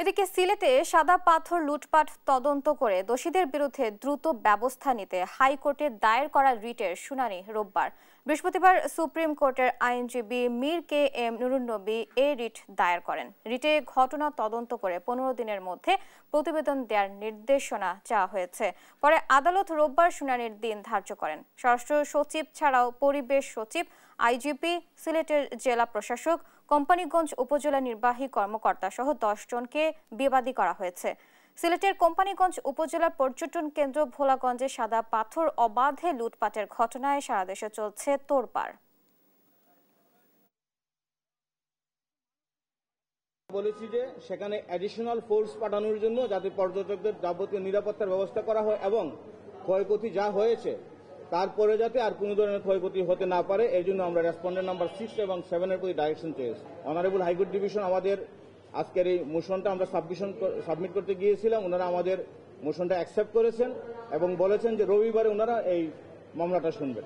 এদিকে সিলেটে সাদা পাথর লুটপাট তদন্ত করে দোষীদের বিরুদ্ধে দ্রুত ব্যবস্থা নিতে হাইকোর্টে দায়ের করা রিটের শুনানি রোববার। বৃহস্পতিবার সুপ্রিম কোর্টের আইনজীবী মীর কে এম নুরুন্নবী এ রিট দায়ের করেন। রিটে ঘটনা তদন্ত করে 15 দিনের মধ্যে প্রতিবেদন দেওয়ার নির্দেশনা চাওয়া হয়েছে। পরে আদালত রোববার শুনানির দিন ধার্য করেন। স্বরাষ্ট্র সচিব ছাড়াও পরিবেশ সচিব, আইজিপি, সিলেটের জেলা প্রশাসক, কোম্পানীগঞ্জ উপজেলা নির্বাহী কর্মকর্তা সহ 10 জনকে বিবাদী করা হয়েছে। সিলেটের কোম্পানীগঞ্জ উপজেলার পর্যটন কেন্দ্র ভোলাগঞ্জে সাদা পাথর অবাধে লুটপাটের ঘটনায় সারা দেশে চলছে তোড়পাড়। বলেছি যে সেখানে অ্যাডিশনাল ফোর্স পাঠানোর জন্য যাতে পর্যটকদের যাবতীয় নিরাপত্তার ব্যবস্থা করা হয় এবং ক্ষয়ক্ষতি যা হয়েছে তারপরে যাতে আর কোনো ধরনের ক্ষয়ক্ষতি হতে না পারে এই জন্য আমরা রেসপন্ডেন্ট নাম্বার 6 এবং 7 এর প্রতি ডাইরেকশন চেয়েছি। অনারেবল হাইকোর্ট ডিভিশন আমাদের আজকের এই মোশনটা আমরা সাবমিট করতে গিয়েছিলাম, ওনারা আমাদের মোশনটা অ্যাকসেপ্ট করেছেন এবং বলেছেন যে রবিবারে ওনারা এই মামলাটা শুনবেন।